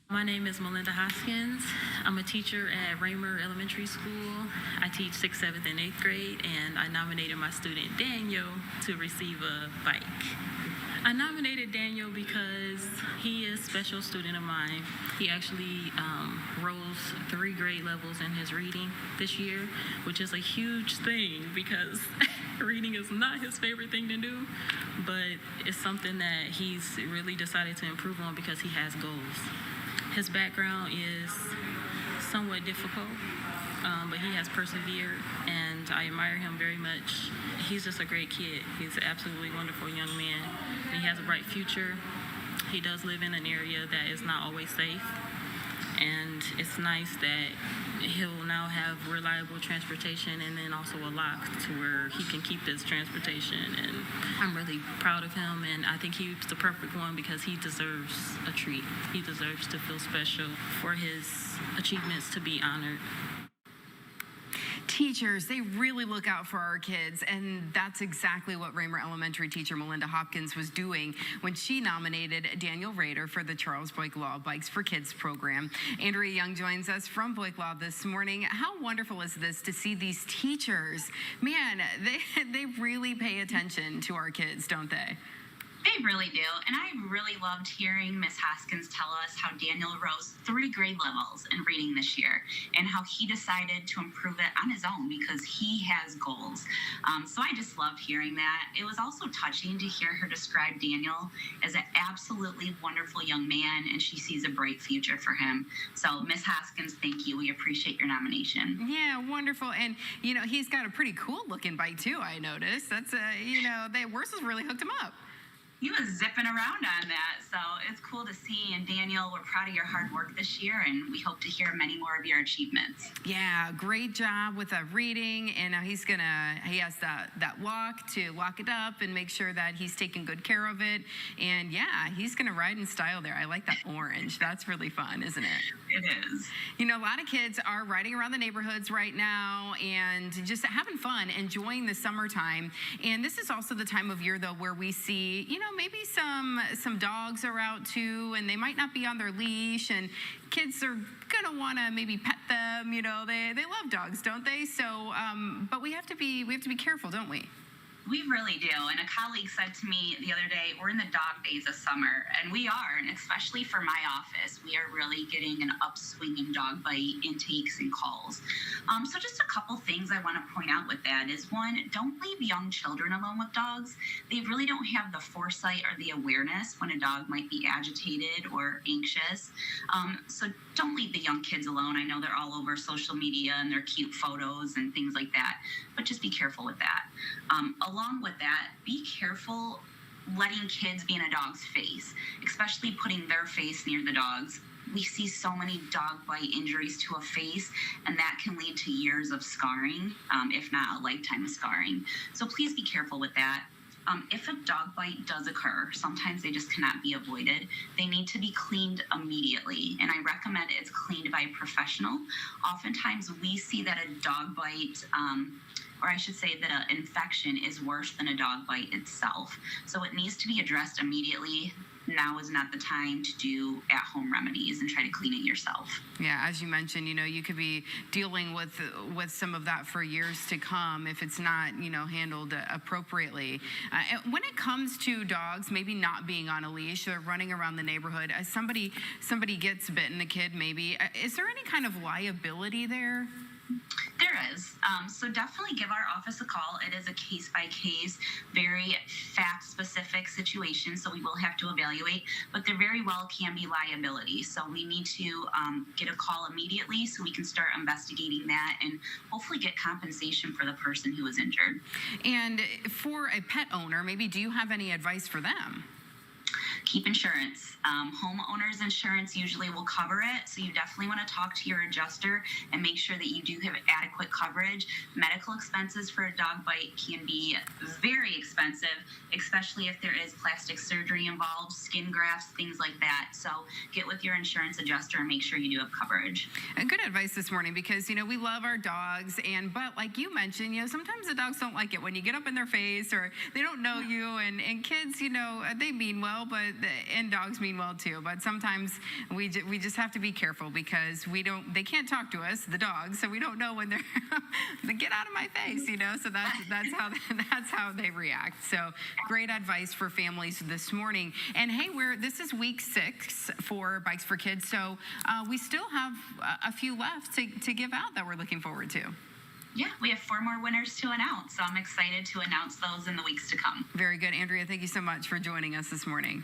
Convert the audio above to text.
My name is Melinda Hoskins. I'm a teacher at Rader Elementary School. I teach 6th, 7th, and 8th grade, and I nominated my student Daniel to receive a bike. I nominated Daniel because he is a special student of mine. He actually rose 3 grade levels in his reading this year, which is a huge thing because reading is not his favorite thing to do, but it's something that he's really decided to improve on because he has goals. His background is somewhat difficult, but he has persevered, and I admire him very much. He's just a great kid. He's an absolutely wonderful young man. He has a bright future. He does live in an area that is not always safe, and it's nice that he'll now have reliable transportation and then also a lock to where he can keep this transportation. And I'm really proud of him, and I think he's the perfect one because he deserves a treat. He deserves to feel special, for his achievements to be honored. Teachers, they really look out for our kids, and that's exactly what Rader Elementary teacher Melinda Hopkins was doing when she nominated Daniel Rader for the Charles Boyk Law Bikes for Kids program. Andrea Young joins us from Boyk Law this morning. How wonderful is this to see these teachers? Man, they really pay attention to our kids, don't they? They really do, and I really loved hearing Miss Hoskins tell us how Daniel rose 3 grade levels in reading this year and how he decided to improve it on his own because he has goals. So I just loved hearing that. It was also touching to hear her describe Daniel as an absolutely wonderful young man, and she sees a bright future for him. So Miss Hoskins, thank you. We appreciate your nomination. Yeah, wonderful. And, he's got a pretty cool looking bike too, I noticed. That's, the horses really hooked him up. He was zipping around on that, so it's cool to see. And Daniel, we're proud of your hard work this year, and we hope to hear many more of your achievements. Yeah, great job with reading, and he has that walk to lock it up and make sure that he's taking good care of it. And yeah, he's gonna ride in style there. I like that orange. That's really fun, isn't it? It is. A lot of kids are riding around the neighborhoods right now and just having fun, enjoying the summertime. And this is also the time of year, though, where we see, maybe some dogs are out too, and they might not be on their leash, and kids are gonna want to maybe pet them. They love dogs, don't they? So, but we have to be careful, don't we? We really do. And a colleague said to me the other day, we're in the dog days of summer, and we are, and especially for my office, we are really getting an upswing in dog bite intakes and calls. So just a couple things I want to point out with that is, one, don't leave young children alone with dogs. They really don't have the foresight or the awareness when a dog might be agitated or anxious. So don't leave the young kids alone. I know they're all over social media and their cute photos and things like that, but just be careful with that. Along with that, be careful letting kids be in a dog's face, especially putting their face near the dog's. We see so many dog bite injuries to a face, and that can lead to years of scarring, if not a lifetime of scarring. So please be careful with that. If a dog bite does occur, sometimes they just cannot be avoided. They need to be cleaned immediately, and I recommend it's cleaned by a professional. Oftentimes we see that a dog bite, or I should say that an infection is worse than a dog bite itself. So it needs to be addressed immediately. Now is not the time to do at-home remedies and try to clean it yourself. Yeah, as you mentioned, you could be dealing with some of that for years to come if it's not, handled appropriately. When it comes to dogs maybe not being on a leash or running around the neighborhood, as somebody gets bitten, a kid maybe, is there any kind of liability there? There is. So definitely give our office a call. It is a case-by-case, very fact-specific situation, so we will have to evaluate, but there very well can be liability. So we need to get a call immediately so we can start investigating that and hopefully get compensation for the person who was injured. And for a pet owner, maybe do you have any advice for them? Keep insurance. Homeowners insurance usually will cover it, so you definitely want to talk to your adjuster and make sure that you do have adequate coverage. Medical expenses for a dog bite can be very expensive, especially if there is plastic surgery involved, skin grafts, things like that. So get with your insurance adjuster and make sure you do have coverage. And good advice this morning because, we love our dogs, but like you mentioned, sometimes the dogs don't like it when you get up in their face or they don't know you, and kids, they mean well, but and dogs mean well too, but sometimes we just have to be careful because they can't talk to us, the dogs, so we don't know when they get out of my face, so that's how they react. So great advice for families this morning. And hey, this is week 6 for Bikes for Kids, so we still have a few left to give out that we're looking forward to. Yeah, we have 4 more winners to announce, so I'm excited to announce those in the weeks to come. Very good. Andrea, thank you so much for joining us this morning.